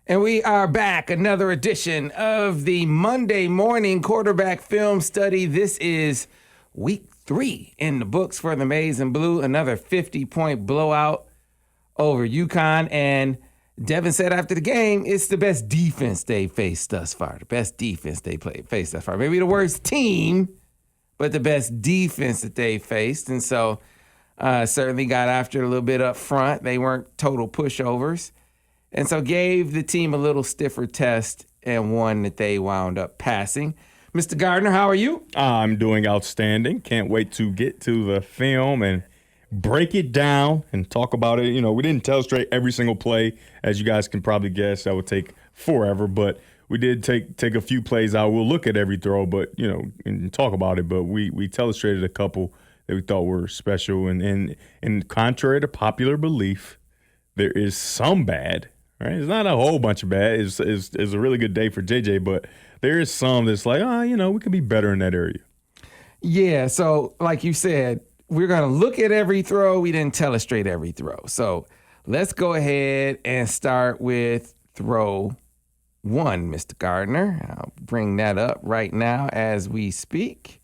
And we are back, another edition of the Monday morning quarterback film study. This is week 3 in the books for the Maize and Blue, another 50-point blowout over UConn. And Devin said after the game, it's the best defense they faced thus far, the best defense they faced thus far. Maybe the worst team, but the best defense that they faced. And so certainly got after it a little bit up front. They weren't total pushovers. And so gave the team a little stiffer test and one that they wound up passing. Mr. Gardner, how are you? I'm doing outstanding. Can't wait to get to the film and break it down and talk about it. You know, we didn't telestrate every single play. As you guys can probably guess, that would take forever. But we did take a few plays out. We'll look at every throw, but, you know, and talk about it. But we telestrated a couple that we thought were special. And contrary to popular belief, there is some bad. Right, it's not a whole bunch of bad. It's a really good day for JJ, but there is some that's like, we could be better in that area. Yeah, so like you said, we're going to look at every throw. We didn't telestrate every throw. So let's go ahead and start with throw 1, Mr. Gardner. I'll bring that up right now as we speak.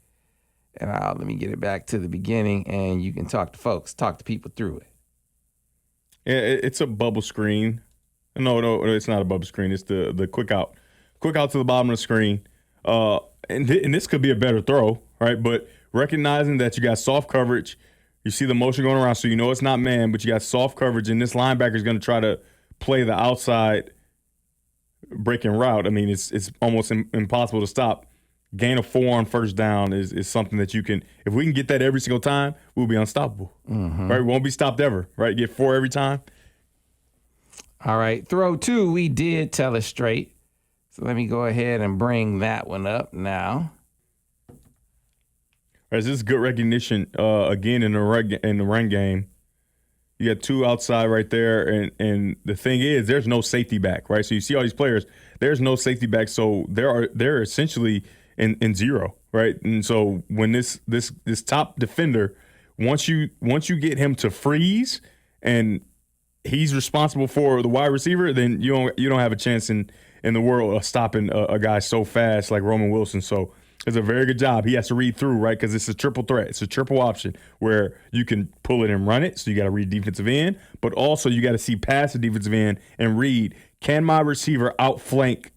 And let me get it back to the beginning, and you can talk to people through it. Yeah, it's a bubble screen. No, it's not a bubble screen. It's the quick out to the bottom of the screen. And this could be a better throw, right? But recognizing that you got soft coverage, you see the motion going around, so you know it's not man, but you got soft coverage, and this linebacker is going to try to play the outside breaking route. I mean, it's almost impossible to stop. Gain of 4 on first down is something that you can. If we can get that every single time, we'll be unstoppable, right? We won't be stopped ever, right? Get 4 every time. All right, throw 2, we did telestrate. So let me go ahead and bring that one up now. All right, this is good recognition again in the run game. You got 2 outside right there, and the thing is, there's no safety back, right? So you see all these players, there's no safety back, so they're essentially in zero, right? And so when this top defender, once you get him to freeze and he's responsible for the wide receiver, then you don't have a chance in the world of stopping a guy so fast like Roman Wilson. So it's a very good job. He has to read through, right, because it's a triple threat. It's a triple option where you can pull it and run it, so you got to read defensive end, but also you got to see past the defensive end and read, can my receiver outflank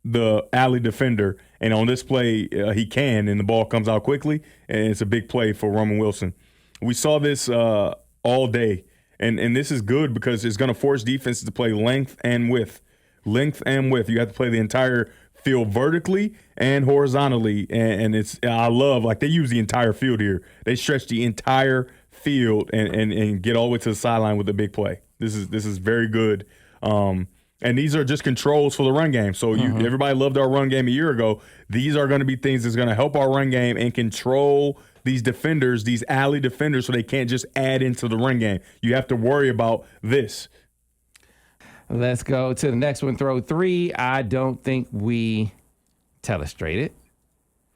the alley defender? And on this play, he can, and the ball comes out quickly, and it's a big play for Roman Wilson. We saw this all day. And this is good because it's going to force defenses to play length and width. Length and width. You have to play the entire field vertically and horizontally. And I love, like, they use the entire field here. They stretch the entire field and get all the way to the sideline with a big play. This is very good. And these are just controls for the run game. So everybody loved our run game a year ago. These are going to be things that's going to help our run game and control these defenders, these alley defenders, so they can't just add into the run game. You have to worry about this. Let's go to the next one, throw 3. I don't think we telestrated,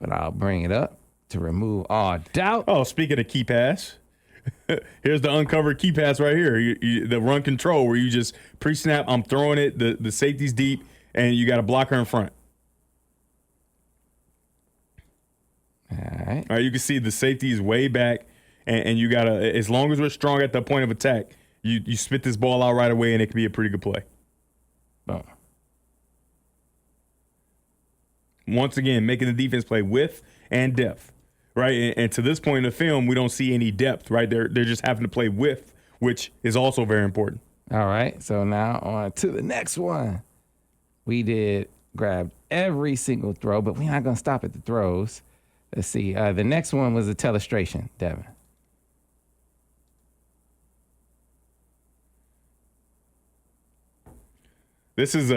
but I'll bring it up to remove all doubt. Oh, speaking of key pass, here's the uncovered key pass right here. The run control where you just pre-snap, I'm throwing it, the safety's deep, and you got a blocker in front. All right, you can see the safety is way back, and you got to, as long as we're strong at the point of attack, you spit this ball out right away, and it can be a pretty good play. Oh. Once again, making the defense play width and depth, right? And to this point in the film, we don't see any depth, right? They're just having to play width, which is also very important. All right, so now on to the next one. We did grab every single throw, but we're not going to stop at the throws. Let's see. The next one was a telestration, Devin. This is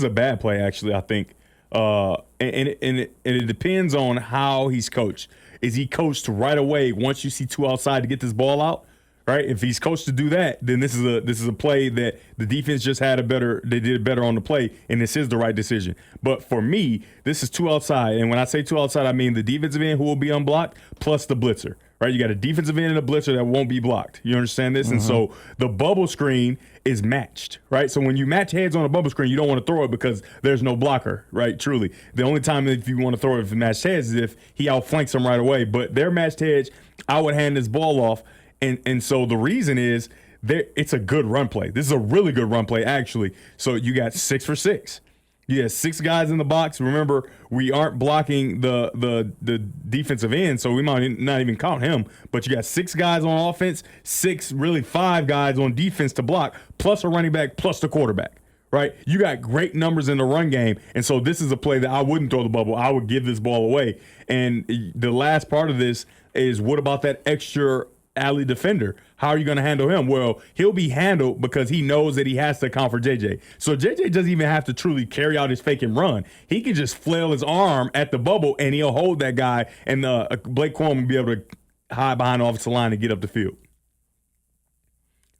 a bad play, actually, I think. And it depends on how he's coached. Is he coached right away once you see 2 outside to get this ball out? Right? If he's coached to do that, then this is a play that the defense just they did better on the play, and this is the right decision. But for me, this is 2 outside, and when I say 2 outside, I mean the defensive end who will be unblocked plus the blitzer. right? You got a defensive end and a blitzer that won't be blocked. You understand this? And so the bubble screen is matched, right? So when you match heads on a bubble screen, you don't want to throw it because there's no blocker, right? Truly. The only time if you want to throw it if matched heads is if he outflanks him right away. But they're matched heads. I would hand this ball off. And so the reason is it's a good run play. This is a really good run play, actually. So you got 6 for 6. You have 6 guys in the box. Remember, we aren't blocking the defensive end, so we might not even count him. But you got 6 guys on offense, 5 guys on defense to block, plus a running back, plus the quarterback, right? You got great numbers in the run game, and so this is a play that I wouldn't throw the bubble. I would give this ball away. And the last part of this is, what about that extra alley defender? How are you going to handle him? Well, he'll be handled because he knows that he has to account for JJ. So JJ doesn't even have to truly carry out his fake and run. He can just flail his arm at the bubble and he'll hold that guy, and Blake Corum will be able to hide behind the offensive line and get up the field.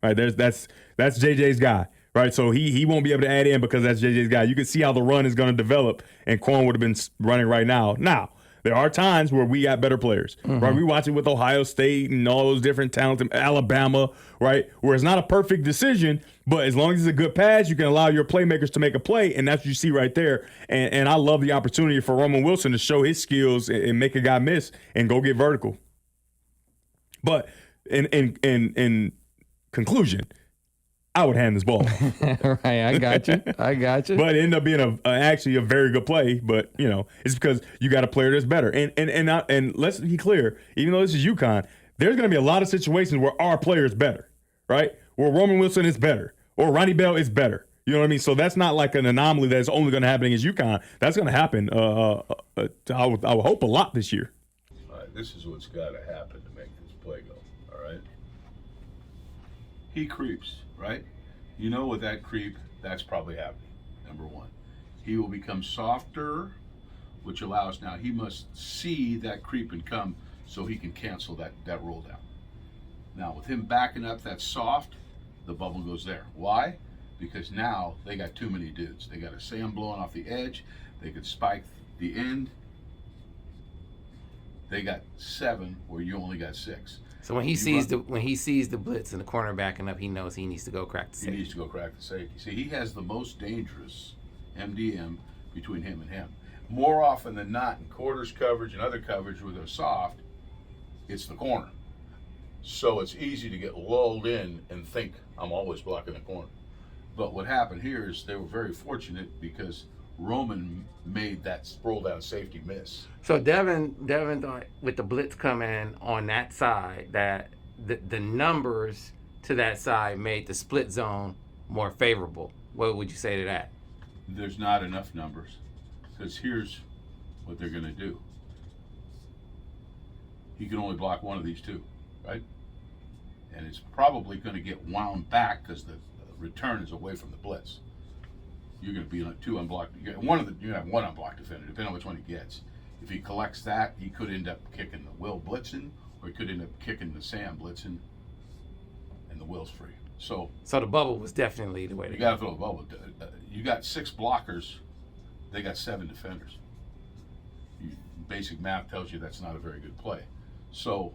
Right, that's JJ's guy. Right, so he won't be able to add in because that's JJ's guy. You can see how the run is going to develop, and Corum would have been running right now. Now, there are times where we got better players, right? We watch it with Ohio State and all those different talents, Alabama, right? Where it's not a perfect decision, but as long as it's a good pass, you can allow your playmakers to make a play, and that's what you see right there. And I love the opportunity for Roman Wilson to show his skills and make a guy miss and go get vertical. But in conclusion, I would hand this ball. Right, I got you. But it ended up being actually a very good play. But it's because you got a player that's better. And let's be clear, even though this is UConn, there's going to be a lot of situations where our player is better, right? Where Roman Wilson is better, or Ronnie Bell is better. You know what I mean? So that's not like an anomaly that's only going to happen against UConn. That's going to happen. I would hope a lot this year. All right, this is what's got to happen to make this play go. All right. He creeps. Right? You know, with that creep, that's probably happening. Number one, he will become softer, which allows now he must see that creep and come so he can cancel that roll down. Now, with him backing up that soft, the bubble goes there. Why? Because now they got too many dudes. They got a Sam blowing off the edge. They could spike the end. They got 7 where you only got 6. So when he sees the blitz and the corner backing up, he knows he needs to go crack the safety. He needs to go crack the safety. See, he has the most dangerous MDM between him and him. More often than not, in quarters coverage and other coverage where they're soft, it's the corner. So it's easy to get lulled in and think, I'm always blocking the corner. But what happened here is they were very fortunate because Roman made that roll down safety miss. So Devin thought with the blitz coming on that side that the numbers to that side made the split zone more favorable. What would you say to that? There's not enough numbers, because here's what they're going to do. He can only block one of these 2, right? And it's probably going to get wound back because the return is away from the blitz. You're going to be on 2 unblocked. You have 1 unblocked defender, depending on which one he gets. If he collects that, he could end up kicking the Will blitzing, or he could end up kicking the Sam blitzing, and the Will's free. So the bubble was definitely the way to go. You got to throw the bubble. You got 6 blockers. They got 7 defenders. Basic math tells you that's not a very good play. So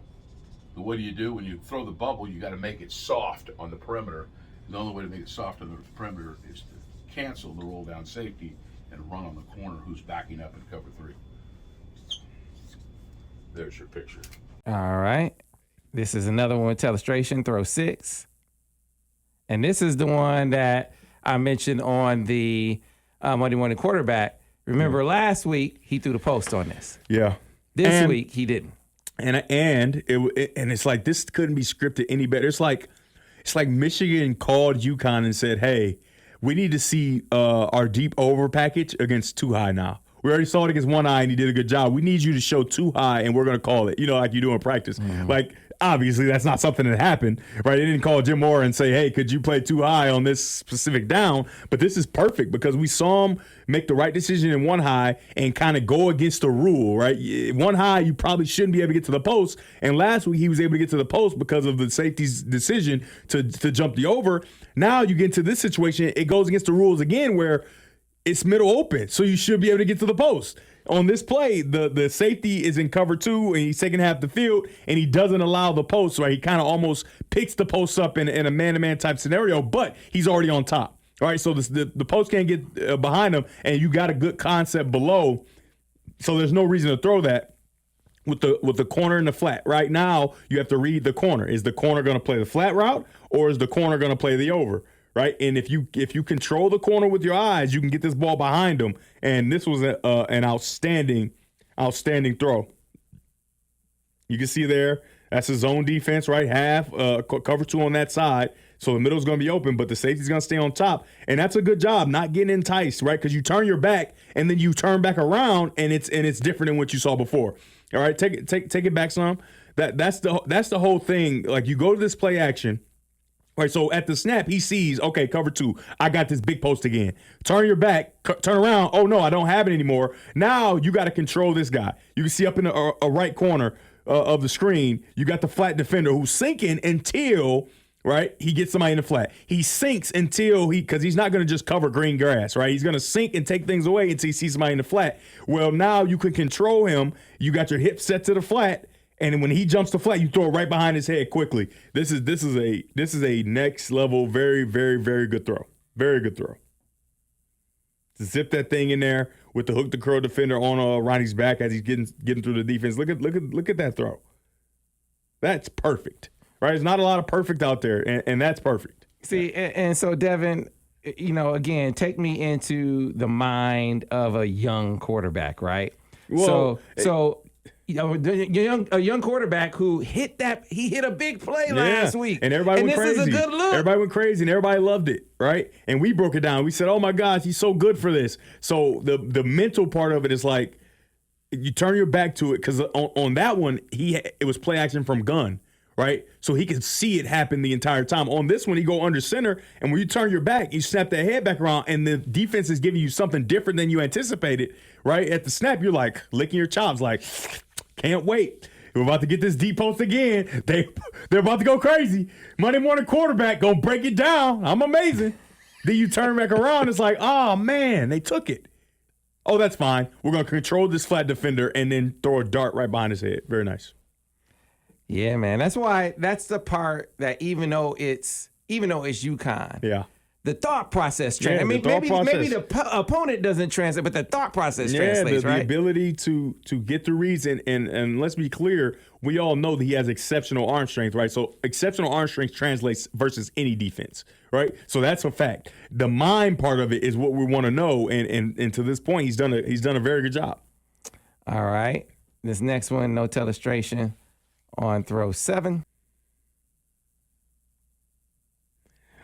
what do you do when you throw the bubble? You got to make it soft on the perimeter. And the only way to make it soft on the perimeter is to cancel the roll down safety and run on the corner who's backing up in cover 3. There's your picture. All right. This is another one with telestration, throw 6. And this is the one that I mentioned on the Monday morning quarterback. Remember last week he threw the post on this. Yeah. This week he didn't. And it's like this couldn't be scripted any better. It's like Michigan called UConn and said, "Hey, we need to see our deep over package against 2 high now. We already saw it against 1 high and he did a good job. We need you to show 2 high and we're going to call it, like you do in practice." Like, obviously that's not something that happened, right? They didn't call Jim Moore and say, "Hey, could you play 2 high on this specific down?" But this is perfect because we saw him make the right decision in 1 high and kind of go against the rule, right? 1 high, you probably shouldn't be able to get to the post. And last week he was able to get to the post because of the safety's decision to jump the over. Now you get into this situation, it goes against the rules again where it's middle open, so you should be able to get to the post. On this play, the safety is in cover 2, and he's taking half the field, and he doesn't allow the post, right? He kind of almost picks the post up in a man-to-man type scenario, but he's already on top. All right, so the post can't get behind him, and you got a good concept below, so there's no reason to throw that with the corner and the flat. Right now, you have to read the corner. Is the corner going to play the flat route, or is the corner going to play the over? Right, and if you control the corner with your eyes, you can get this ball behind him. And this was an outstanding throw. You can see there, that's his zone defense, right? Half cover 2 on that side, so the middle's going to be open, but the safety's going to stay on top, and that's a good job, not getting enticed, right? Because you turn your back and then you turn back around, and it's different than what you saw before. All right, take it back some. That's the whole thing. Like, you go to this play action. Right, so at the snap, he sees, okay, cover 2. I got this big post again. Turn your back, turn around. Oh, no, I don't have it anymore. Now you got to control this guy. You can see up in the right corner of the screen, you got the flat defender who's sinking until, right, he gets somebody in the flat. He sinks until because he's not going to just cover green grass, right? He's going to sink and take things away until he sees somebody in the flat. Well, now you can control him. You got your hip set to the flat. And when he jumps the flat, you throw it right behind his head quickly. This is a next level, very, very, very good throw. Very good throw. To zip that thing in there with the hook the curl defender on Ronnie's back as he's getting through the defense. Look at that throw. That's perfect. Right? There's not a lot of perfect out there, and that's perfect. See, and so Devin, again, take me into the mind of a young quarterback, right? Well, so. A young quarterback who hit a big play last week. And everybody went crazy. This is a good look. Everybody went crazy and everybody loved it, right? And we broke it down. We said, oh my gosh, he's so good for this. So the mental part of it is like, you turn your back to it, because on that one, it was play action from gun, right? So he could see it happen the entire time. On this one, he go under center, and when you turn your back, you snap that head back around, and the defense is giving you something different than you anticipated, right? At the snap, you're like licking your chops, like, can't wait. We're about to get this deep post again. They're about to go crazy. Monday morning quarterback gonna break it down. I'm amazing. Then you turn back around. It's like, oh man, they took it. Oh, that's fine. We're gonna control this flat defender and then throw a dart right behind his head. Very nice. Yeah, man. That's the part that even though it's UConn. Yeah. The thought process. Maybe the opponent doesn't translate, but the thought process translates, right? The ability to get through reads, and let's be clear, we all know that he has exceptional arm strength, right? So exceptional arm strength translates versus any defense, right? So that's a fact. The mind part of it is what we want to know, and to this point, he's done a very good job. All right, this next one, no telestration on throw 7.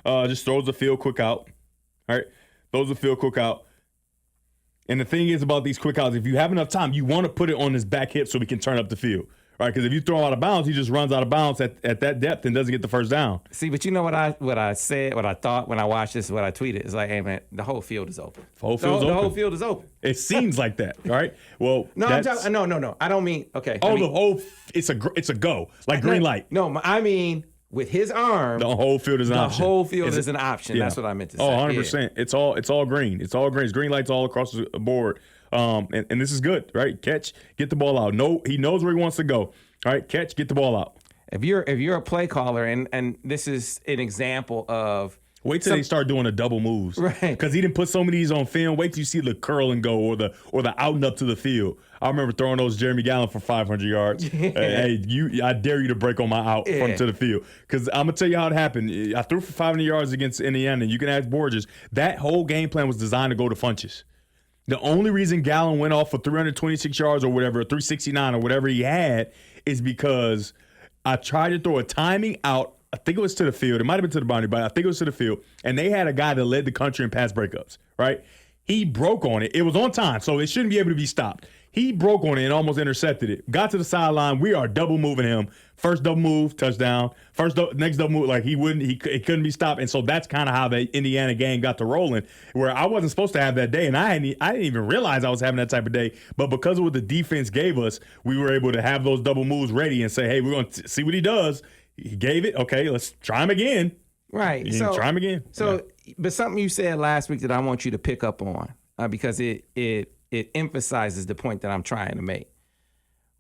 Just throws the field quick out. All right. Throws the field quick out. And the thing is about these quick outs, if you have enough time, you want to put it on his back hip so he can turn up the field. All right. Because if you throw him out of bounds, he just runs out of bounds at that depth and doesn't get the first down. See, but you know what I said, what I thought when I watched this, what I tweeted? It's like, hey, man, the whole field is open. The whole field is open. It seems like that. All right. Well, no, no. I don't mean, okay. It's a go. Like green light. No, I mean, with his arm, the whole field is an option. The whole field is an option. Yeah. That's what I meant to say. Oh, 100%. Yeah. It's all green. It's all green. It's green lights all across the board. And this is good, right? Catch, get the ball out. No, he knows where he wants to go. All right, catch, get the ball out. If you're a play caller, and this is an example of wait till they start doing the double moves, right? Because he didn't put so many of these on film. Wait till you see the curl and go or the out and up to the field. I remember throwing those Jeremy Gallen for 500 yards. Yeah. Hey, I dare you to break on my out front to the field. Because I'm gonna tell you how it happened. I threw for 500 yards against Indiana. You can ask Borges. That whole game plan was designed to go to Funches. The only reason Gallen went off for 326 yards or whatever, 369 or whatever he had, is because I tried to throw a timing out. I think it was to the field. It might have been to the boundary, but I think it was to the field. And they had a guy that led the country in pass breakups, right? He broke on it. It was on time, so it shouldn't be able to be stopped. He broke on it and almost intercepted it. Got to the sideline. We are double moving him. First double move, touchdown. Next double move, like he couldn't be stopped. And so that's kind of how the Indiana game got to rolling, where I wasn't supposed to have that day, and I didn't even realize I was having that type of day. But because of what the defense gave us, we were able to have those double moves ready and say, hey, we're going to see what he does. He gave it. Okay, let's try him again. Right. So try him again. So, but something you said last week that I want you to pick up on, because it emphasizes the point that I'm trying to make.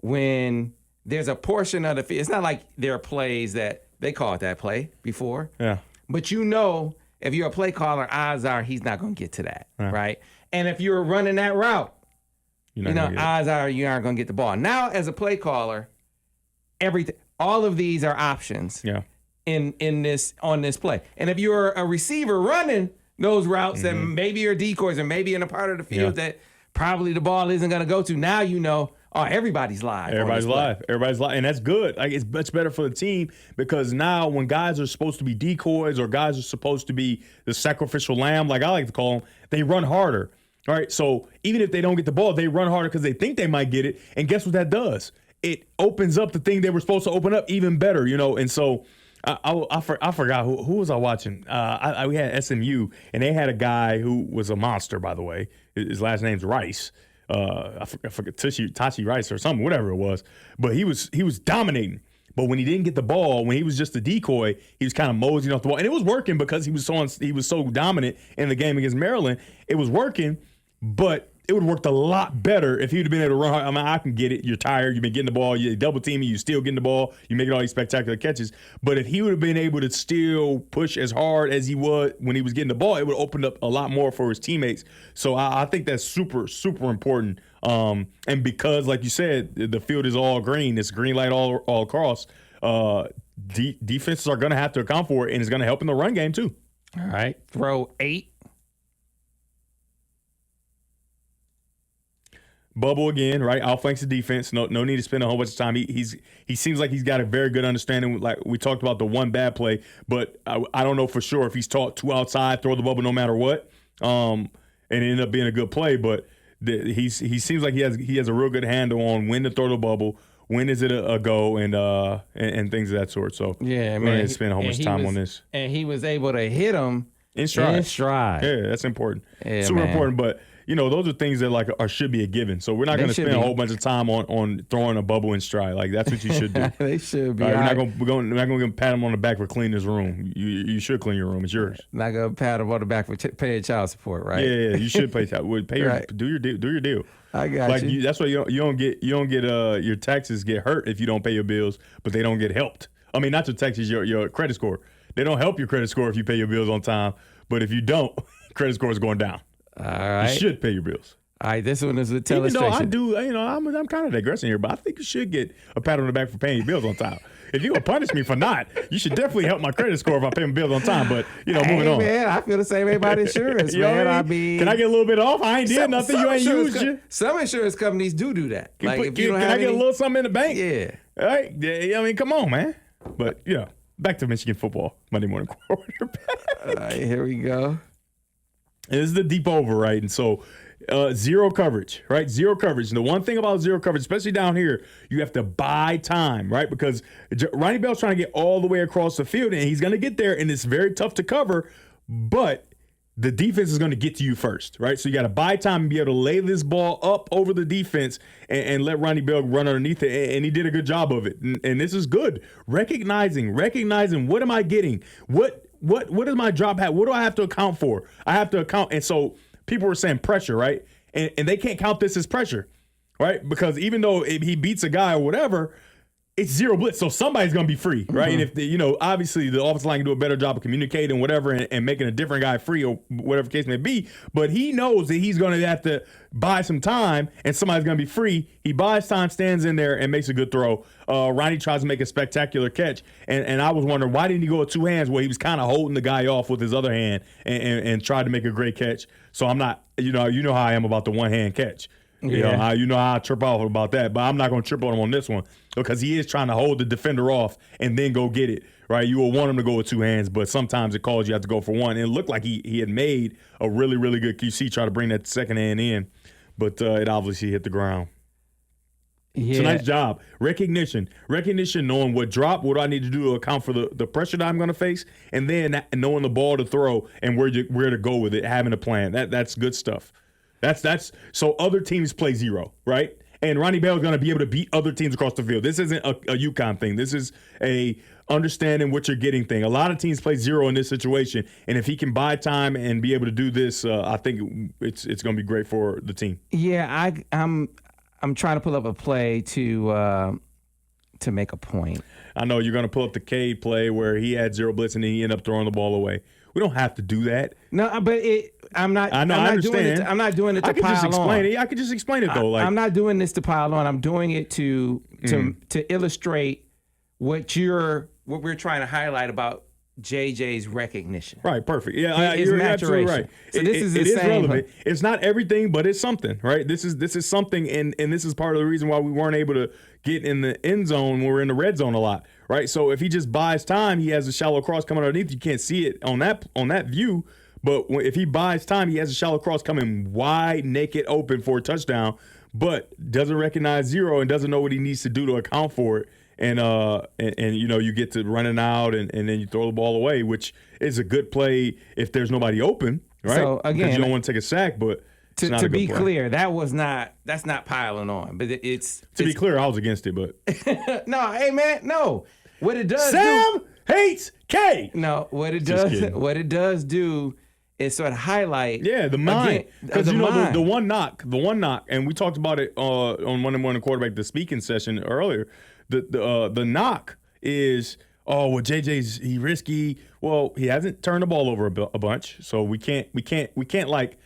When there's a portion of the field, it's not like there are plays that they called that play before. Yeah. But if you're a play caller, odds are he's not going to get to that, right? And if you're running that route, odds are you aren't going to get the ball. Now, as a play caller, all of these are options. Yeah. On this play. And if you're a receiver running those routes that maybe you're decoys and maybe in a part of the field that probably the ball isn't going to go to, now everybody's live. Everybody's live. And that's good. Like, it's much better for the team because now when guys are supposed to be decoys or guys are supposed to be the sacrificial lamb, like I like to call them, they run harder. All right, so even if they don't get the ball, they run harder because they think they might get it. And guess what that does? It opens up the thing they were supposed to open up even better, And so I forgot who was I watching. We had SMU, and they had a guy who was a monster, by the way. His last name's Rice. I forget Tachi Rice or something, whatever it was. But he was dominating. But when he didn't get the ball, when he was just a decoy, he was kind of moseying off the ball, and it was working because he was so dominant in the game against Maryland. It was working, but it would have worked a lot better if he would have been able to run hard. I mean, I can get it. You're tired. You've been getting the ball. You double teaming. You still getting the ball. You're making all these spectacular catches. But if he would have been able to still push as hard as he would when he was getting the ball, it would have opened up a lot more for his teammates. So I think that's super, super important. And because, like you said, the field is all green. It's green light all across. Defenses are going to have to account for it, and it's going to help in the run game too. All right. Throw 8. Bubble again, right? Outflanks the defense. No need to spend a whole bunch of time. He seems like he's got a very good understanding. Like we talked about the one bad play, but I don't know for sure if he's taught 2 outside, throw the bubble no matter what, and it ended up being a good play. But he seems like he has a real good handle on when to throw the bubble, when is it a go, and things of that sort. So yeah, man, I spent a whole bunch of time on this, and he was able to hit him in stride. Yeah, that's important. Yeah, super important, but. Those are things that should be a given. So we're not going to spend a whole bunch of time on throwing a bubble in stride. Like that's what you should do. They should be. We're not going to pat him on the back for cleaning his room. You should clean your room. It's yours. Not going to pat him on the back for paying child support, right? Yeah. You should pay child. Do your deal. I got you. That's why you don't get your taxes get hurt if you don't pay your bills, but they don't get helped. I mean, not your taxes, your credit score. They don't help your credit score if you pay your bills on time, but if you don't, credit score is going down. All right. You should pay your bills. All right, this one is a telestration. Even though I do, I'm kind of digressing here, but I think you should get a pat on the back for paying your bills on time. If you're going to punish me for not, you should definitely help my credit score if I pay my bills on time. But, moving on. Man, I feel the same way about insurance, man. I mean, can I get a little bit off? I ain't did nothing. You ain't used it. Some insurance companies do that. Can I get a little something in the bank? Yeah. All right. I mean, come on, man. But, back to Michigan football, Monday morning quarterback. All right, here we go. And this is the deep over, right? And so zero coverage, right? Zero coverage. And the one thing about zero coverage, especially down here, you have to buy time, right? Because Ronnie Bell's trying to get all the way across the field, and he's going to get there, and it's very tough to cover, but the defense is going to get to you first, right? So you got to buy time and be able to lay this ball up over the defense and let Ronnie Bell run underneath it, and he did a good job of it. And this is good. Recognizing what am I getting? What is my drop hat? What do I have to account for? I have to account. And so people were saying pressure, right? And they can't count this as pressure, right? Because even though he beats a guy or whatever, it's zero blitz. So somebody's going to be free, right? Mm-hmm. And if obviously the offensive line can do a better job of communicating whatever and making a different guy free or whatever the case may be. But he knows that he's going to have to buy some time and somebody's going to be free. He buys time, stands in there, and makes a good throw. Ronnie tries to make a spectacular catch. And I was wondering, why didn't he go with 2 hands where he was kind of holding the guy off with his other hand and tried to make a great catch? So I'm not, you know how I am about the one-hand catch. You know how I trip off about that, but I'm not going to trip on him on this one because he is trying to hold the defender off and then go get it, right? You will want him to go with 2 hands, but sometimes it calls you have to go for one. And it looked like he had made a really, really good QC try to bring that second hand in, but it obviously hit the ground. Yeah. It's a nice job. Recognition, knowing what do I need to do to account for the pressure that I'm going to face, and then knowing the ball to throw and where to go with it, having a plan. That's good stuff. That's so other teams play zero, right? And Ronnie Bell is going to be able to beat other teams across the field. This isn't a UConn thing. This is a understanding what you're getting thing. A lot of teams play zero in this situation, and if he can buy time and be able to do this, I think it's going to be great for the team. Yeah, I'm trying to pull up a play to make a point. I know you're going to pull up the Cade play where he had zero blitz and then he ended up throwing the ball away. We don't have to do that. No, but I'm not. I know. I understand. I'm not doing it to pile on. I could just explain it though. I'm not doing this to pile on. I'm doing it to illustrate what we're trying to highlight about JJ's recognition. Right, perfect. Yeah, you're absolutely right. So this is the it is same. relevant. It's not everything, but it's something, right? This is something, and this is part of the reason why we weren't able to get in the end zone when we're in the red zone a lot, right? So if he just buys time, he has a shallow cross coming underneath. You can't see it on that view, but if he buys time, he has a shallow cross coming wide, naked, open for a touchdown, but doesn't recognize zero and doesn't know what he needs to do to account for it. And you get to running out and then you throw the ball away, which is a good play if there's nobody open, right? So again, because you don't want to take a sack, but to be clear, that's not piling on, but it's be clear, I was against it, but no, hey man, no. What it does Sam hates K. No, what it does do is sort of highlight the mind, because the one knock, and we talked about it on Monday morning quarterback the speaking session earlier. The knock is, JJ's he risky. Well, he hasn't turned the ball over a bunch, so we can't like.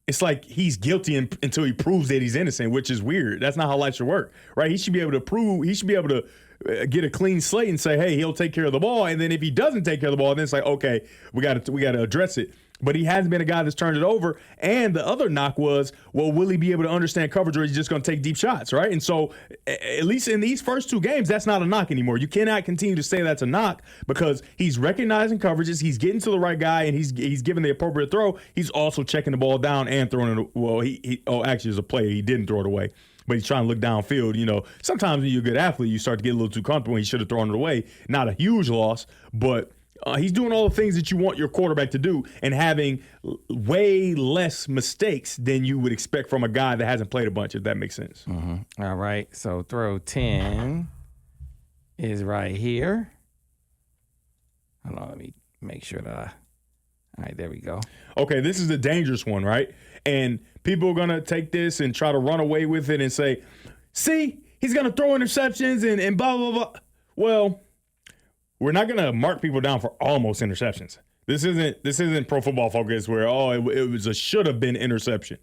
It's like he's guilty until he proves that he's innocent, which is weird. That's not how life should work, right? He should be able to prove. He should be able to get a clean slate and say, hey, he'll take care of the ball. And then if he doesn't take care of the ball, then it's like, okay, we got to address it. But he hasn't been a guy that's turned it over. And the other knock was, well, will he be able to understand coverage, or is he just going to take deep shots, right? And so at least in these first two games, that's not a knock anymore. You cannot continue to say that's a knock because he's recognizing coverages, he's getting to the right guy, and he's giving the appropriate throw. He's also checking the ball down and throwing it. Well, actually, as a player, he didn't throw it away. But he's trying to look downfield. Sometimes when you're a good athlete, you start to get a little too comfortable. He should have thrown it away. Not a huge loss, but he's doing all the things that you want your quarterback to do and having way less mistakes than you would expect from a guy that hasn't played a bunch, if that makes sense. Mm-hmm. All right. So throw 10 is right here. Hold on. Let me make sure that all right, there we go. Okay, this is the dangerous one, right? And people are going to take this and try to run away with it and say, see, he's going to throw interceptions and blah, blah, blah. Well, we're not going to mark people down for almost interceptions. This isn't Pro Football Focus where, it was a should have been interception.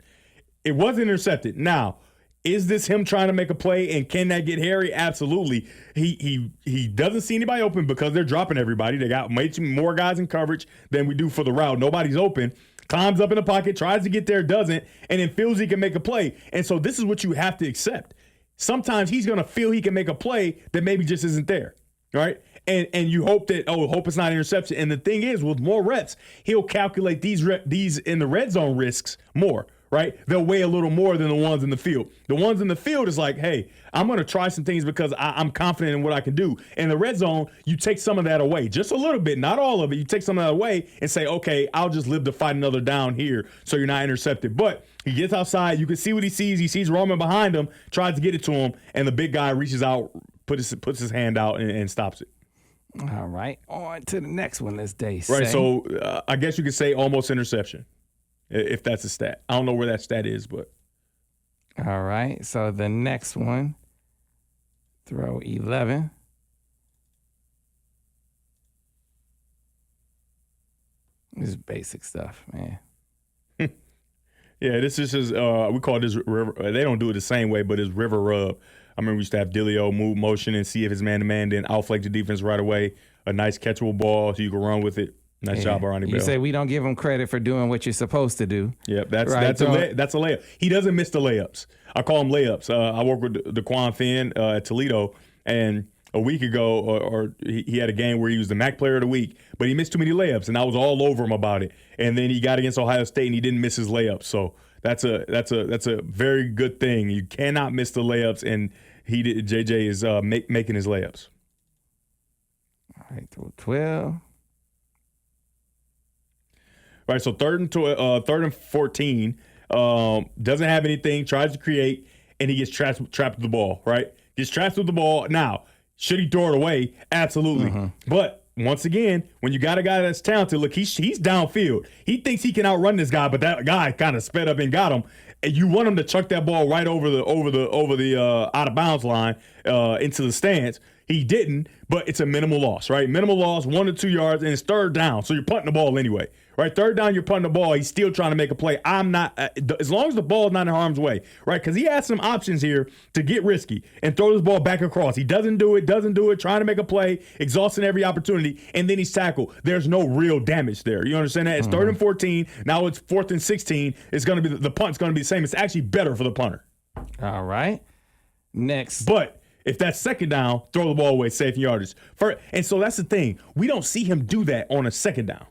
It was intercepted. Now, is this him trying to make a play, and can that get hairy? Absolutely. He doesn't see anybody open because they're dropping everybody. They got way more guys in coverage than we do for the route. Nobody's open. Climbs up in the pocket, tries to get there, doesn't, and then feels he can make a play. And so this is what you have to accept. Sometimes he's going to feel he can make a play that maybe just isn't there, right? And you hope that, hope it's not interception. And the thing is, with more reps, he'll calculate these in the red zone risks more, right? They'll weigh a little more than the ones in the field. The ones in the field is like, hey, I'm going to try some things because I'm confident in what I can do. In the red zone, you take some of that away, just a little bit, not all of it. You take some of that away and say, okay, I'll just live to fight another down here so you're not intercepted. But he gets outside. You can see what he sees. He sees Roman behind him, tries to get it to him, and the big guy reaches out, puts his hand out and stops it. All right, on to the next one this day. Right, so I guess you could say almost interception, if that's a stat. I don't know where that stat is, but. All right, so the next one, throw 11. This is basic stuff, man. Yeah, this is just, we call this river. They don't do it the same way, but it's river rub. I remember we used to have Dilio move motion and see if it's man-to-man, then outflank the defense right away. A nice catchable ball so you can run with it. Nice job, Ronnie Bell. You say we don't give him credit for doing what you're supposed to do. Yep, that's a layup. He doesn't miss the layups. I call them layups. I work with Daquan Finn at Toledo, and a week ago, or he had a game where he was the MAC player of the week, but he missed too many layups, and I was all over him about it. And then he got against Ohio State, and he didn't miss his layups. So that's a very good thing. You cannot miss the layups, and JJ is making his layups. All right, 12. All right, so third and 14, doesn't have anything, tries to create, and he gets trapped with the ball, right? Gets trapped with the ball. Now, should he throw it away? Absolutely. But once again, when you got a guy that's talented, look, he's downfield. He thinks he can outrun this guy, but that guy kind of sped up and got him. And you want him to chuck that ball right over the out of bounds line into the stands. He didn't, but it's a minimal loss, right? Minimal loss, 1 to 2 yards, and it's third down. So you're punting the ball anyway, right? Third down, you're punting the ball. He's still trying to make a play. I'm not, as long as the ball is not in harm's way, right? Because he has some options here to get risky and throw this ball back across. He doesn't do it, trying to make a play, exhausting every opportunity, and then he's tackled. There's no real damage there. You understand that? It's 3rd and 14. Now it's 4th and 16. It's going to be, the punt's going to be the same. It's actually better for the punter. All right. Next. But if that's second down, throw the ball away, safe yardage. And so that's the thing. We don't see him do that on a second down.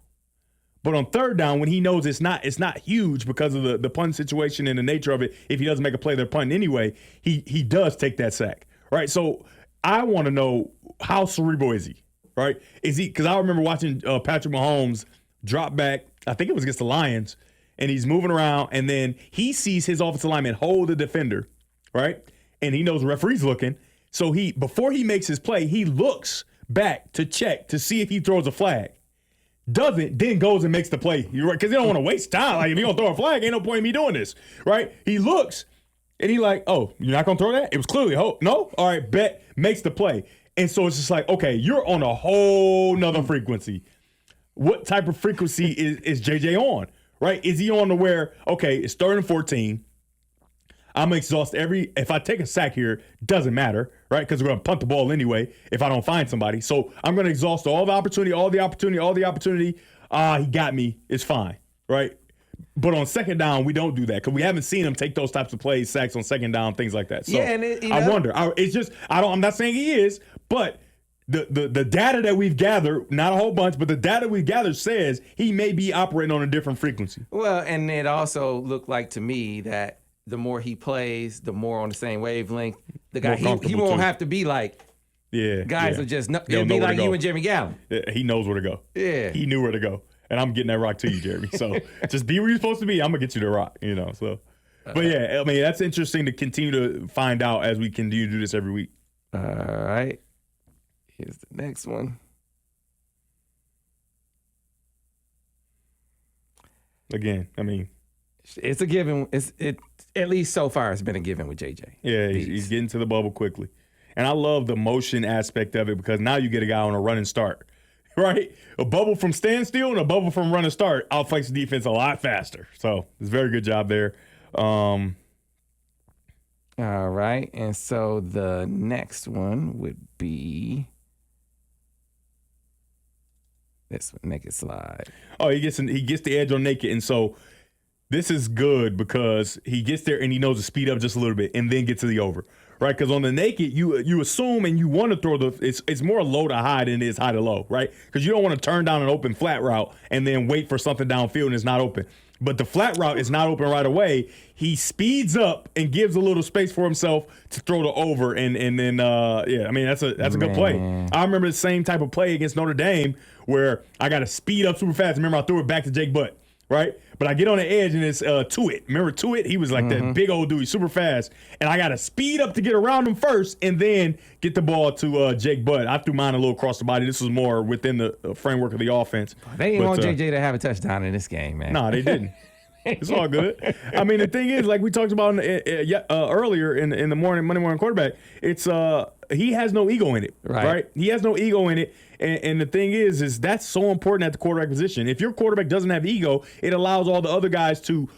But on third down, when he knows it's not huge because of the punt situation and the nature of it, if he doesn't make a play, they're punting anyway, he does take that sack, right? So I want to know, how cerebral is he, right? Is he, because I remember watching Patrick Mahomes drop back, I think it was against the Lions, and he's moving around, and then he sees his offensive lineman hold the defender, right? And he knows the referee's looking. So before he makes his play, he looks back to check to see if he throws a flag. Doesn't, then goes and makes the play. You're right, because they don't want to waste time. Like, if you're going to throw a flag, ain't no point in me doing this, right? He looks, and he like, oh, you're not going to throw that? It was clearly, no? All right, bet, makes the play. And so it's just like, okay, you're on a whole nother frequency. What type of frequency is JJ on, right? Is he on to where, okay, it's 3rd and 14, I'm going to exhaust if I take a sack here, doesn't matter, right? Because we're going to punt the ball anyway if I don't find somebody. So I'm going to exhaust all the opportunity. He got me. It's fine, right? But on second down, we don't do that because we haven't seen him take those types of plays, sacks on second down, things like that. So yeah, and I wonder. I'm not saying he is, but the data that we've gathered, not a whole bunch, but the data we've gathered says he may be operating on a different frequency. Well, and it also looked like to me that the more he plays, the more on the same wavelength. The guy, he won't have to be like, guys are just, it'll be like you and Jeremy Gallen. Yeah, he knows where to go. Yeah. He knew where to go. And I'm getting that rock to you, Jeremy. So just be where you're supposed to be. I'm going to get you the rock, so. But yeah, I mean, that's interesting to continue to find out as we continue to do this every week. All right. Here's the next one. Again, I mean, it's a given. At least so far, it's been a given with JJ. Yeah, he's getting to the bubble quickly. And I love the motion aspect of it because now you get a guy on a run and start, right? A bubble from standstill and a bubble from run and start outflanks the defense a lot faster. So it's a very good job there. All right. And so the next one would be this one, naked slide. Oh, he gets the edge on naked. And so this is good because he gets there and he knows to speed up just a little bit and then get to the over, right? Because on the naked, you assume and you want to throw it's more low to high than it is high to low, right? Because you don't want to turn down an open flat route and then wait for something downfield and it's not open. But the flat route is not open right away. He speeds up and gives a little space for himself to throw the over and then I mean that's a good play. I remember the same type of play against Notre Dame where I got to speed up super fast. Remember I threw it back to Jake Butt. Right? But I get on the edge and it's Tuitt. Remember Tuitt? He was like that big old dude, he's super fast. And I got to speed up to get around him first and then get the ball to Jake Butt. I threw mine a little across the body. This was more within the framework of the offense. They didn't want JJ to have a touchdown in this game, man. No, they didn't. It's all good. I mean, the thing is, like we talked about earlier in the morning, Monday morning quarterback, it's he has no ego in it, right? He has no ego in it. And the thing is that's so important at the quarterback position. If your quarterback doesn't have ego, it allows all the other guys who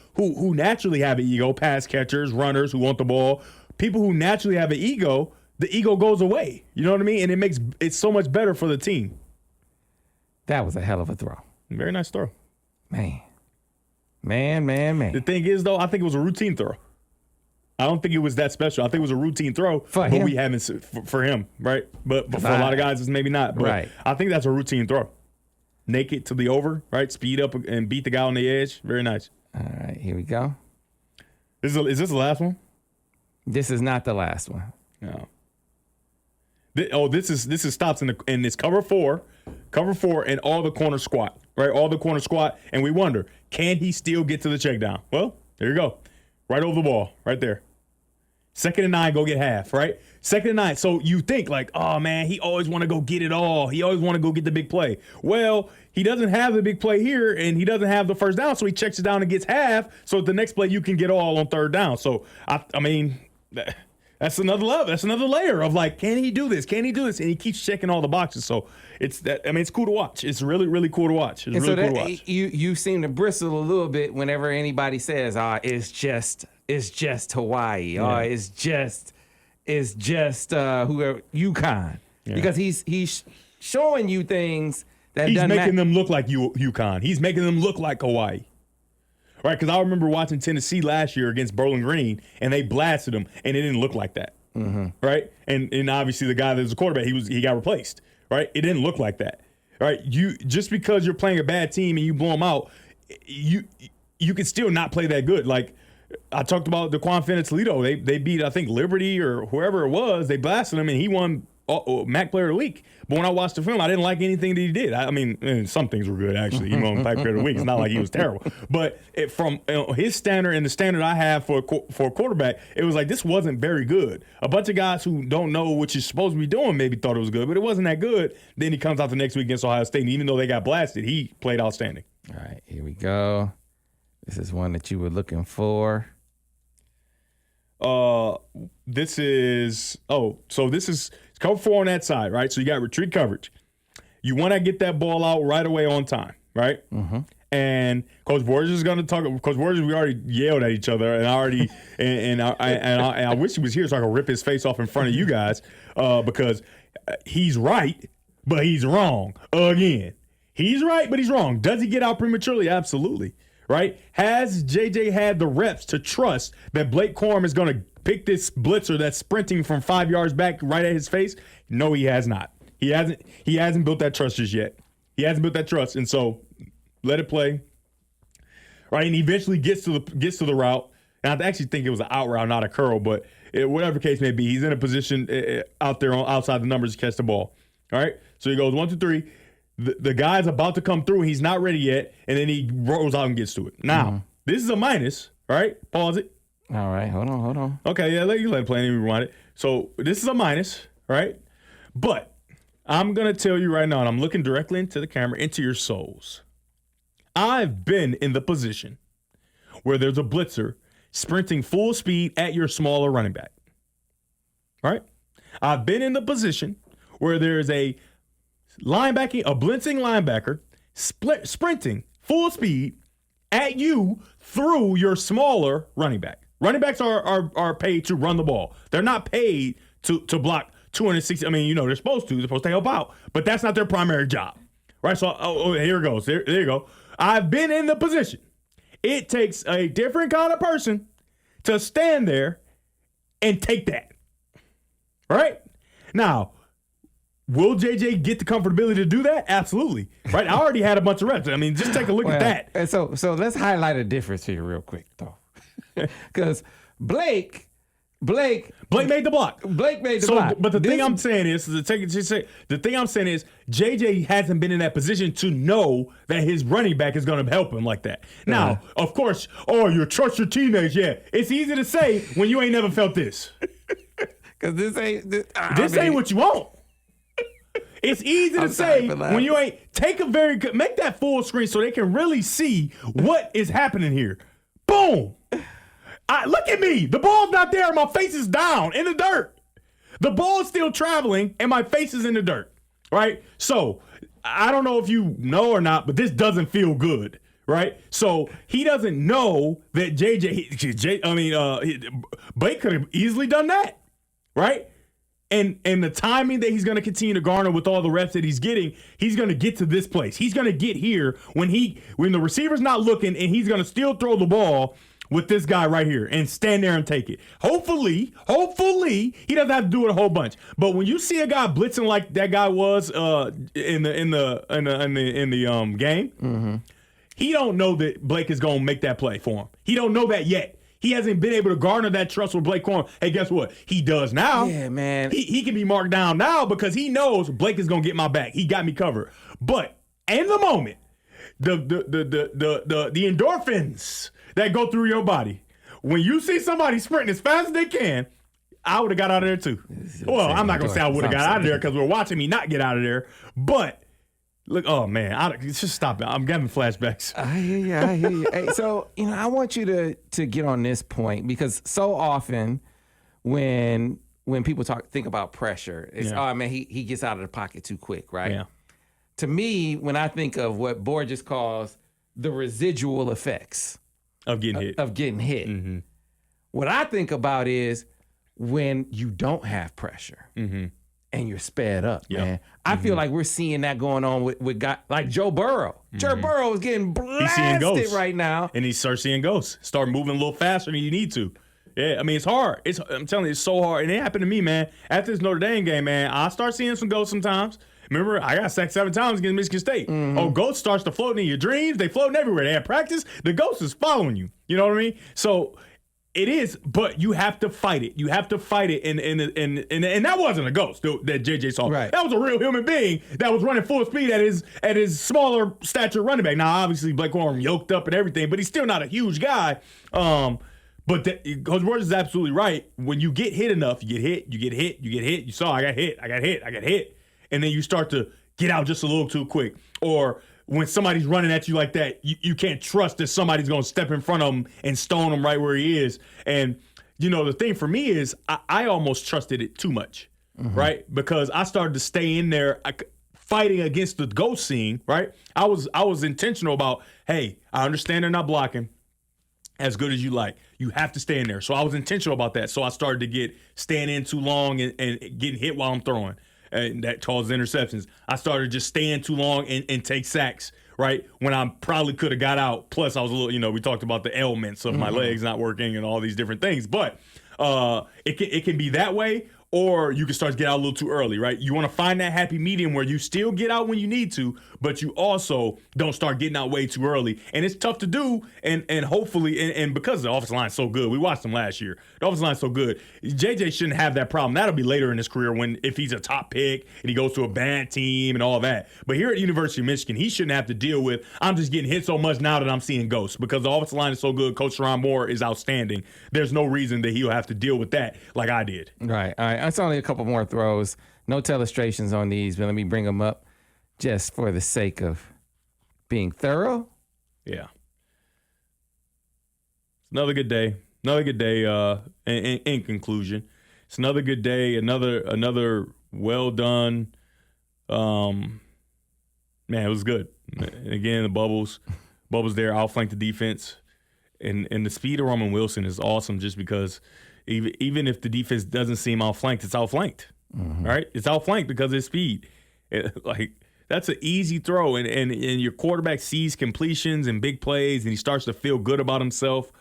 naturally have an ego, pass catchers, runners who want the ball, people who naturally have an ego, the ego goes away. You know what I mean? And it makes it so much better for the team. That was a hell of a throw. Very nice throw. Man. The thing is, though, I think it was a routine throw. I don't think it was that special. I think it was a routine throw, for him. We haven't for him, right? But for a lot of guys, it's maybe not. But right. I think that's a routine throw. Naked to the over, right? Speed up and beat the guy on the edge. Very nice. All right, here we go. Is this the last one? This is not the last one. No. This is stops in this cover four, and all the corner squat, right? All the corner squat, and we wonder, can he still get to the check down? Well, there you go. Right over the ball, right there. 2nd and 9, go get half, right? 2nd and 9. So you think like, oh man, he always want to go get it all. He always want to go get the big play. Well, he doesn't have the big play here, and he doesn't have the first down, so he checks it down and gets half. So the next play you can get all on 3rd down. So I mean, that's another level. That's another layer of like, can he do this? Can he do this? And he keeps checking all the boxes. So it's that. I mean, it's cool to watch. It's really, really cool to watch. It's really cool to watch. You seem to bristle a little bit whenever anybody says, it's just Hawaii. Yeah. It's just whoever UConn. Yeah. Because he's showing you things that he's doesn't making them look like UConn. He's making them look like Hawaii. Right, because I remember watching Tennessee last year against Bowling Green, and they blasted them, and it didn't look like that. Mm-hmm. Right, and obviously the guy that was the quarterback, he got replaced. Right, it didn't look like that. Right, you just because you're playing a bad team and you blow them out, you can still not play that good. Like I talked about Daquan Finn-Toledo, they beat I think Liberty or whoever it was. They blasted him, and he won MAC Player of the Week. But when I watched the film, I didn't like anything that he did. I mean, some things were good, actually. He won MAC Player of the Week. It's not like he was terrible. But from his standard and the standard I have for a quarterback, it was like this wasn't very good. A bunch of guys who don't know what you're supposed to be doing maybe thought it was good, but it wasn't that good. Then he comes out the next week against Ohio State, and even though they got blasted, he played outstanding. All right, here we go. This is one that you were looking for. This is cover 4 on that side, right? So you got retreat coverage. You want to get that ball out right away on time, right? Mm-hmm. And Coach Borges is going to talk. Coach Borges, we already yelled at each other, and I wish he was here so I could rip his face off in front of you guys because he's right, but he's wrong again. He's right, but he's wrong. Does he get out prematurely? Absolutely. Right? Has JJ had the reps to trust that Blake Corum is going to pick this blitzer that's sprinting from 5 yards back right at his face? No, he has not. He hasn't built that trust just yet. He hasn't built that trust, and so let it play. Right? And he eventually gets to the route. And I actually think it was an out route, not a curl, but whatever case may be, he's in a position out there outside the numbers to catch the ball. All right? So he goes 1, 2, 3. The guy's about to come through. He's not ready yet, and then he rolls out and gets to it. Now, This is a minus, all right? Pause it. All right, hold on. Okay, yeah, let it play and rewind it. So this is a minus, right? But I'm going to tell you right now, and I'm looking directly into the camera, into your souls. I've been in the position where there's a blitzer sprinting full speed at your smaller running back, right? I've been in the position where there's a blitzing linebacker sprinting full speed at you through your smaller running back. Running backs are paid to run the ball. They're not paid to block 260. I mean, they're supposed to. They're supposed to help out, but that's not their primary job, right? So, here it goes. There you go. I've been in the position. It takes a different kind of person to stand there and take that, right? Now, will JJ get the comfortability to do that? Absolutely. Right? I already had a bunch of reps. I mean, just take a look at that. And so let's highlight a difference here real quick, though. Because Blake made the block. Blake made the block. But the thing I'm saying is JJ hasn't been in that position to know that his running back is going to help him like that. Now, of course, you trust your teammates. Yeah, it's easy to say when you ain't never felt this. Because this ain't what you want. It's easy to say when you ain't make that full screen so they can really see what is happening here. Boom. Look at me. The ball's not there. My face is down in the dirt. The ball is still traveling and my face is in the dirt. Right? So I don't know if you know or not, but this doesn't feel good. Right? So he doesn't know that Blake could have easily done that. Right? And the timing that he's going to continue to garner with all the reps that he's getting, he's going to get to this place. He's going to get here when the receiver's not looking, and he's going to still throw the ball with this guy right here and stand there and take it. Hopefully, he doesn't have to do it a whole bunch. But when you see a guy blitzing like that guy was in the game, he don't know that Blake is going to make that play for him. He don't know that yet. He hasn't been able to garner that trust with Blake Corum. Hey, guess what? He does now. Yeah, man. He can be marked down now because he knows Blake is gonna get my back. He got me covered. But in the moment, the endorphins that go through your body when you see somebody sprinting as fast as they can I would have got out of there too. Well, I'm not going to say I would have got out of there because we're watching me not get out of there. But look, oh man, just stop it. I'm getting flashbacks. I hear you. Hey, so, I want you to get on this point because so often when people think about pressure, it's, oh man, he gets out of the pocket too quick, right? Yeah. To me, when I think of what Borges calls the residual effects of getting hit. Mm-hmm. What I think about is when you don't have pressure and you're sped up, man. I feel like we're seeing that going on with guys like Joe Burrow. Joe Burrow is getting blasted right now. And he starts seeing ghosts. Start moving a little faster than you need to. Yeah, I mean, it's hard. I'm telling you, it's so hard. And it happened to me, man. After this Notre Dame game, man, I start seeing some ghosts sometimes. Remember, I got sacked 7 times against Michigan State. Oh, ghost starts to float in your dreams. They floating everywhere. They have practice. The ghost is following you. You know what I mean? So it is, but you have to fight it. You have to fight it. And that wasn't a ghost that JJ saw. Right. That was a real human being that was running full speed at his smaller stature running back. Now, obviously, Blake Corum yoked up and everything, but he's still not a huge guy. But Coach Borges is absolutely right. When you get hit enough, you get hit. You saw I got hit. And then you start to get out just a little too quick. Or when somebody's running at you like that, you can't trust that somebody's going to step in front of him and stone him right where he is. And, the thing for me is I almost trusted it too much, right? Because I started to stay in there fighting against the ghost scene, right? I was intentional about, hey, I understand they're not blocking as good as you like. You have to stay in there. So I was intentional about that. So I started to stand in too long and getting hit while I'm throwing. And that caused interceptions. I started just staying too long and take sacks, right? When I probably could have got out. Plus, I was a little, we talked about the ailments of my legs not working and all these different things. But it can be that way, or you can start to get out a little too early, right? You want to find that happy medium where you still get out when you need to, but you also don't start getting out way too early. And it's tough to do, and hopefully, and because the offensive line is so good, we watched them last year. The offensive line is so good. JJ shouldn't have that problem. That'll be later in his career if he's a top pick and he goes to a bad team and all that. But here at University of Michigan, he shouldn't have to deal with, I'm just getting hit so much now that I'm seeing ghosts, because the offensive line is so good. Coach Sharon Moore is outstanding. There's no reason that he'll have to deal with that like I did. Right. All right. It's only a couple more throws. No telestrations on these, but let me bring them up just for the sake of being thorough. Yeah. Another good day. Another good day. In conclusion, it's another good day. Another well done. Man, it was good. And again, the bubbles there outflanked the defense, and the speed of Roman Wilson is awesome. Just because even if the defense doesn't seem outflanked, it's outflanked. Right? It's outflanked because of his speed. That's an easy throw, and your quarterback sees completions and big plays, and he starts to feel good about himself.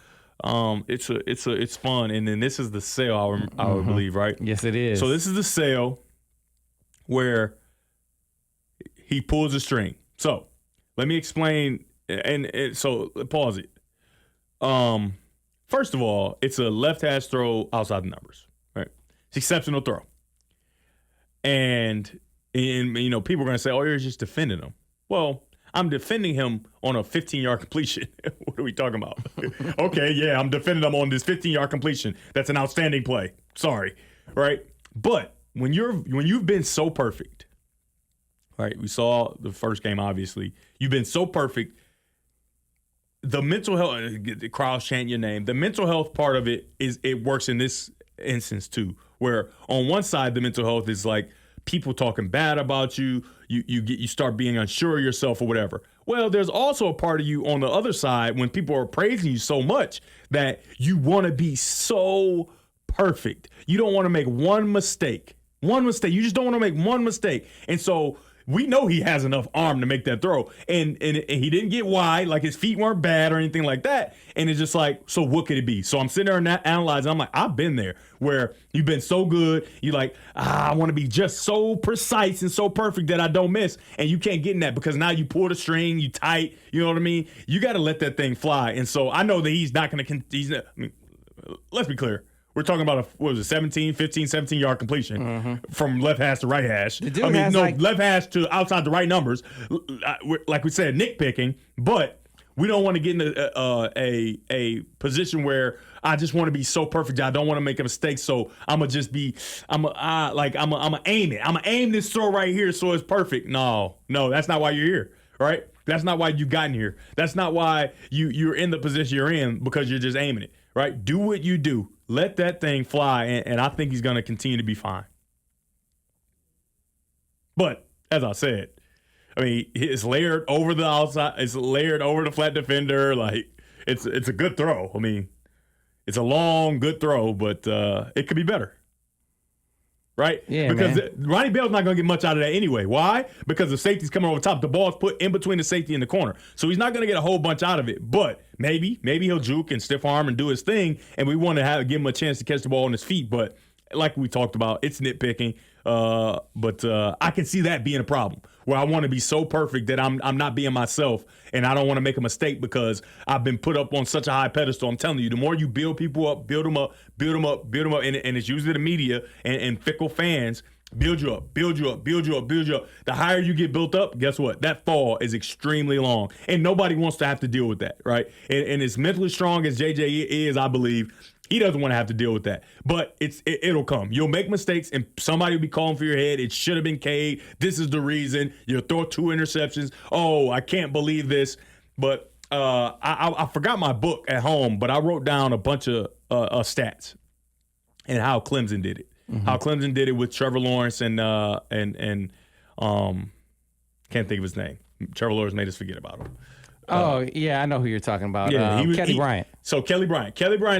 It's fun, and then this is the sale I would believe, right? Yes, it is. So this is the sale where he pulls a string. So let me explain, and so pause it. First of all, it's a left hash throw outside the numbers, right? It's an exceptional throw, and people are going to say, oh, you're just defending him. Well, I'm defending him on a 15-yard completion. What are we talking about? Okay, yeah, I'm defending him on this 15-yard completion. That's an outstanding play. Sorry, right? But when you've been so perfect, right? We saw the first game, obviously. You've been so perfect. The mental health, the crowd's chanting your name. The mental health part of it works in this instance too, where on one side the mental health is like people talking bad about you. You start being unsure of yourself or whatever. Well, there's also a part of you on the other side when people are praising you so much that you want to be so perfect. You don't want to make one mistake. You just don't want to make one mistake. And so we know he has enough arm to make that throw. And he didn't get wide, like his feet weren't bad or anything like that. And it's just like, so what could it be? So I'm sitting there and analyzing. I'm like, I've been there where you've been so good. You're like, I want to be just so precise and so perfect that I don't miss. And you can't get in that because now you pull the string, you tight. You know what I mean? You got to let that thing fly. And so I know that he's not going to, let's be clear. We're talking about 17-yard completion from left hash to right hash. Left hash to outside the right numbers. Like we said, nitpicking, but we don't want to get in a position where I just want to be so perfect. I don't want to make a mistake. So I'm gonna just be, I'm gonna aim it. I'm gonna aim this throw right here so it's perfect. No, that's not why you're here, right? That's not why you've gotten here. That's not why you're in the position you're in, because you're just aiming it, right? Do what you do. Let that thing fly, and I think he's gonna continue to be fine. But as I said, I mean, it's layered over the outside. It's layered over the flat defender. Like, it's a good throw. I mean, it's a long, good throw, but it could be better. Right? Yeah, because man. Ronnie Bell's not going to get much out of that anyway. Why? Because the safety's coming over top. The ball's put in between the safety and the corner. So he's not going to get a whole bunch out of it. But maybe he'll juke and stiff arm and do his thing, and we want to give him a chance to catch the ball on his feet. But like we talked about, it's nitpicking. But I can see that being a problem, where I want to be so perfect that I'm not being myself, and I don't want to make a mistake because I've been put up on such a high pedestal. I'm telling you, the more you build people up, build them up, and it's usually the media and fickle fans build you up. The higher you get built up, guess what? That fall is extremely long, and nobody wants to have to deal with that, right? And as mentally strong as JJ is, I believe, he doesn't want to have to deal with that. But it'll come. You'll make mistakes, and somebody will be calling for your head. It should have been Cade. This is the reason. You'll throw 2 interceptions. Oh, I can't believe this. But I forgot my book at home, but I wrote down a bunch of stats and how Clemson did it. Mm-hmm. How Clemson did it with Trevor Lawrence and can't think of his name. Trevor Lawrence made us forget about him. Yeah, I know who you're talking about. Yeah, Kelly Bryant. So Kelly Bryant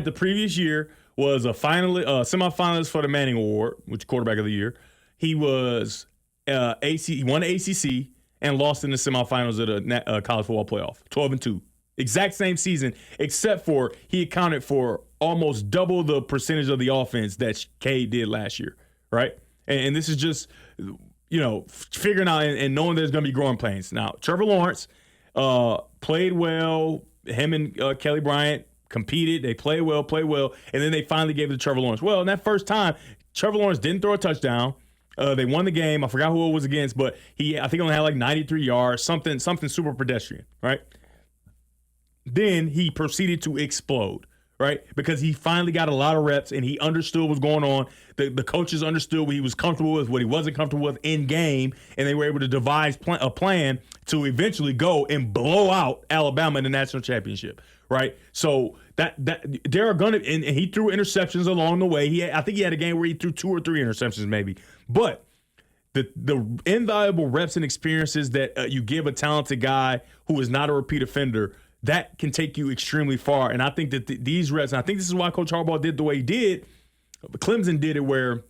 the previous year was a semifinalist for the Manning Award, which is quarterback of the year. He was he won the ACC and lost in the semifinals of the college football playoff, 12-2. Exact same season, except for he accounted for almost double the percentage of the offense that Cade did last year, right? And this is just, figuring out and knowing there's going to be growing pains. Now, Trevor Lawrence played well. Him and Kelly Bryant competed. They played well, and then they finally gave it to Trevor Lawrence. Well, in that first time, Trevor Lawrence didn't throw a touchdown. They won the game. I forgot who it was against, but I think only had like 93 yards, something super pedestrian, right? Then he proceeded to explode, right? Because he finally got a lot of reps and he understood what was going on. The coaches understood what he was comfortable with, what he wasn't comfortable with in game, and they were able to devise a plan to eventually go and blow out Alabama in the national championship, right? So that there are gonna, and he threw interceptions along the way. I think he had a game where he threw 2 or 3 interceptions maybe, but the invaluable reps and experiences that you give a talented guy who is not a repeat offender, that can take you extremely far. And I think that these reps, and I think this is why Coach Harbaugh did the way he did. Clemson did it where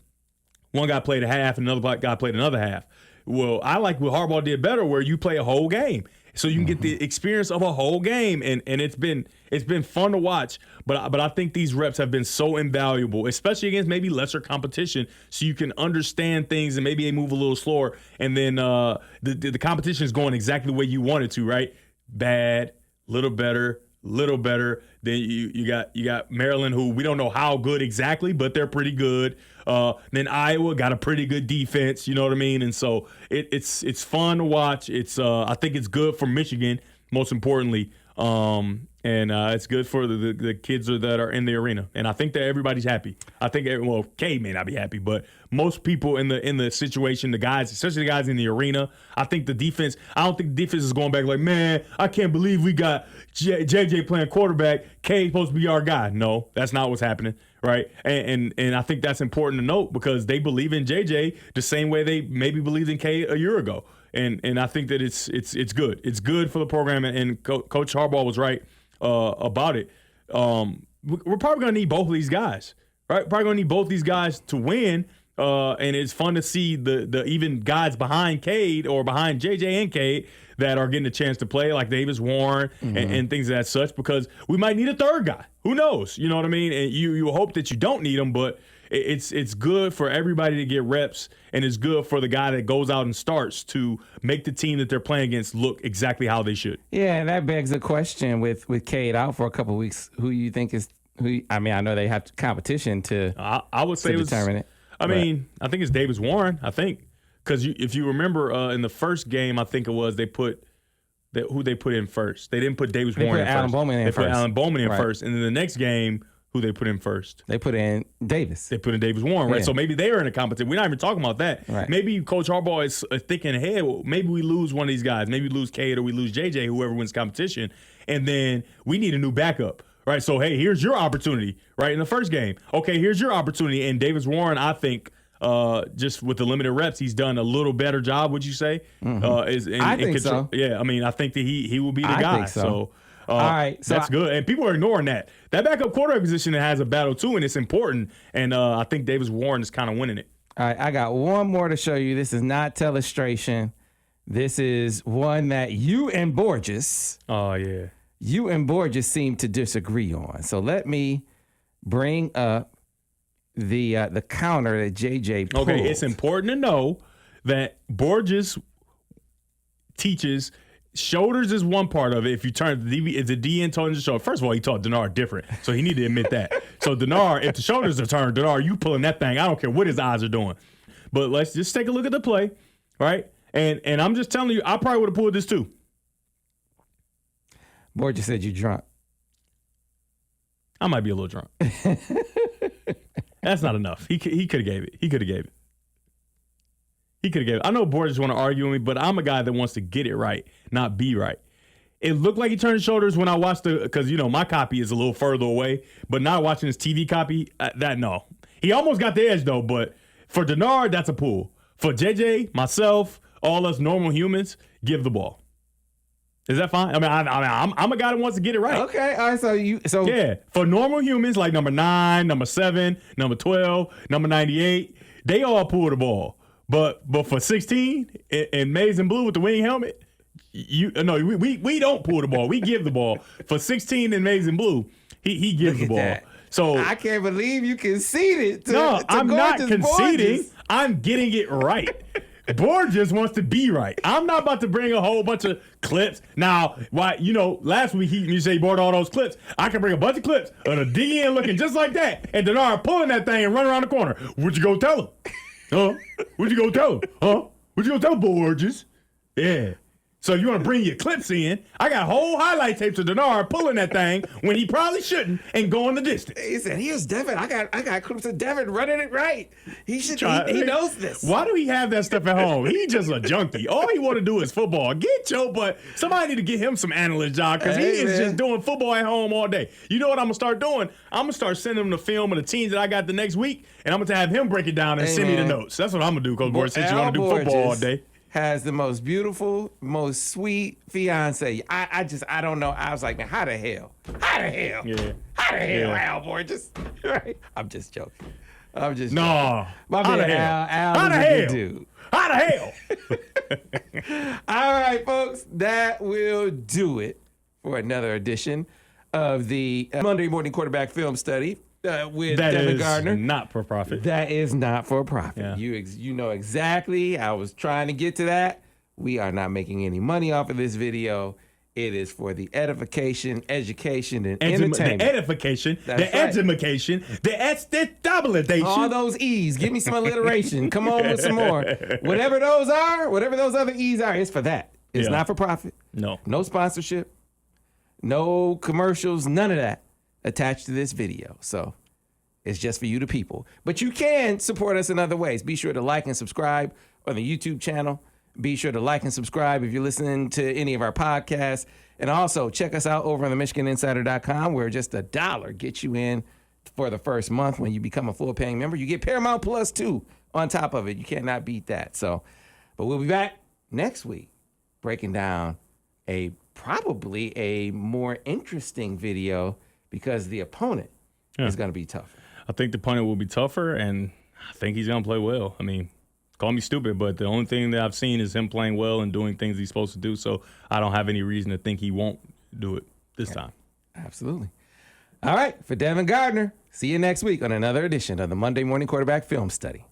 one guy played a half and another guy played another half. Well, I like what Harbaugh did better, where you play a whole game, so you can get the experience of a whole game, and it's been fun to watch. But I think these reps have been so invaluable, especially against maybe lesser competition, so you can understand things and maybe they move a little slower, and then the competition is going exactly the way you want it to, right? Bad, little better. Then you got Maryland, who we don't know how good exactly, but they're pretty good. Then Iowa got a pretty good defense, you know what I mean? And so it's fun to watch. I think it's good for Michigan, most importantly. And it's good for the kids that are in the arena. And I think that everybody's happy. I think, Cade may not be happy, but most people in the situation, the guys, especially the guys in the arena, I think the defense, I don't think the defense is going back like, man, I can't believe we got JJ playing quarterback. Cade's supposed to be our guy. No, that's not what's happening, right? And I think that's important to note because they believe in JJ the same way they maybe believed in Cade a year ago. And I think that it's good. It's good for the program, and Coach Harbaugh was right about it. We're probably going to need both of these guys, right? Probably going to need both these guys to win, and it's fun to see the even guys behind Cade or behind JJ and Cade that are getting a chance to play, like Davis Warren and things of that such, because we might need a third guy. Who knows? You know what I mean? And you hope that you don't need them, but it's good for everybody to get reps, and it's good for the guy that goes out and starts to make the team that they're playing against look exactly how they should. Yeah, and that begs a question with Cade out for a couple of weeks. Who you think is who? I mean, I know they have competition to. I would say determine it. I mean, I think it's Davis Warren. I think because if you remember in the first game, I think it was who they put in first. They didn't put Davis Warren in first. Alan Bowman in they first. put Alan Bowman in first, and then the next game. Who they put in first? They put in Davis. They put in Davis Warren, right? Yeah. So maybe they are in a competition. We're not even talking about that. Right. Maybe Coach Harbaugh is thinking, hey, well, maybe we lose one of these guys. Maybe we lose Cade or we lose JJ, whoever wins competition, and then we need a new backup, right? So, hey, here's your opportunity, right, in the first game. Okay, here's your opportunity. And Davis Warren, I think, just with the limited reps, he's done a little better job, would you say? I think so. Yeah, I mean, I think that he will be the guy. Think so. All right, so that's good. And people are ignoring that. That backup quarterback position has a battle, too, and it's important. And I think Davis Warren is kind of winning it. All right, I got one more to show you. This is not telestration. This is one that you and Borges seem to disagree on. So let me bring up the counter that JJ pulled. Okay, it's important to know that Borges teaches shoulders is one part of it. If you turn the DN toward the shoulder, first of all, he taught Denard different, so he need to admit that. So Denard, if the shoulders are turned, Denard, you pulling that thing. I don't care what his eyes are doing. But let's just take a look at the play, right? And I'm just telling you, I probably would have pulled this too. Borges said you drunk. I might be a little drunk. That's not enough. He could have gave it. He could have gave it. I know Borges want to argue with me, but I'm a guy that wants to get it right, not be right. It looked like he turned his shoulders when I watched because, my copy is a little further away, but not watching his TV copy, no. He almost got the edge, though, but for Denard, that's a pull. For JJ, myself, all us normal humans, give the ball. Is that fine? I mean, I'm a guy that wants to get it right. Okay, all right, so yeah, for normal humans like number 9, number 7, number 12, number 98, they all pull the ball. But for 16 and Maize and Blue with the wing helmet, we don't pull the ball. We give the ball. For 16 and Maize and Blue, he gives the ball. That. So I can't believe you conceded. I'm not conceding. Borges. I'm getting it right. Borges wants to be right. I'm not about to bring a whole bunch of clips. Now, why? Last week you say he brought all those clips. I can bring a bunch of clips of the DN looking just like that, and Denard pulling that thing and running around the corner. What you go tell him? Huh? What you gonna tell him? Huh? What you gonna tell Borges? Yeah. So you want to bring your clips in? I got whole highlight tapes of Denard pulling that thing when he probably shouldn't and going the distance. He said, "Here's Devin. I got clips of Devin running it right. He should. He knows this. Why do he have that stuff at home? He just a junkie. All he want to do is football. Get your butt. Somebody need to get him some analyst job because he is just doing football at home all day. You know what I'm gonna start doing? I'm gonna start sending him the film of the teams that I got the next week, and I'm gonna have him break it down and send me the notes. That's what I'm gonna do, Coach Borges, since you want to do football all day. Has the most beautiful, most sweet fiance. I don't know. I was like, man, how the hell? Yeah. How the hell, Al Borges? Right? I'm just joking. No. Joking. My man, Al is a good dude. How the hell? All right, folks, that will do it for another edition of the Monday Morning Quarterback Film Study. With Devin Gardner. That is not for profit. That is not for profit. Yeah. You know exactly. I was trying to get to that. We are not making any money off of this video. It is for the edification, education, and entertainment. The edification, education, the estabilization. All those E's. Give me some alliteration. Come on with some more. Whatever those are, whatever those other E's are, it's for that. It's not for profit. No. No sponsorship. No commercials. None of that attached to this video. So it's just for you, the people. But you can support us in other ways. Be sure to like and subscribe on the YouTube channel. Be sure to like and subscribe if you're listening to any of our podcasts. And also check us out over on the MichiganInsider.com, where just $1 gets you in for the first month. When you become a full paying member, you get Paramount Plus 2 on top of it. You cannot beat that. So, but we'll be back next week breaking down probably a more interesting video, because the opponent is going to be tougher. I think the opponent will be tougher, and I think he's going to play well. I mean, call me stupid, but the only thing that I've seen is him playing well and doing things he's supposed to do, so I don't have any reason to think he won't do it this time. Absolutely. All right, for Devin Gardner, see you next week on another edition of the Monday Morning Quarterback Film Study.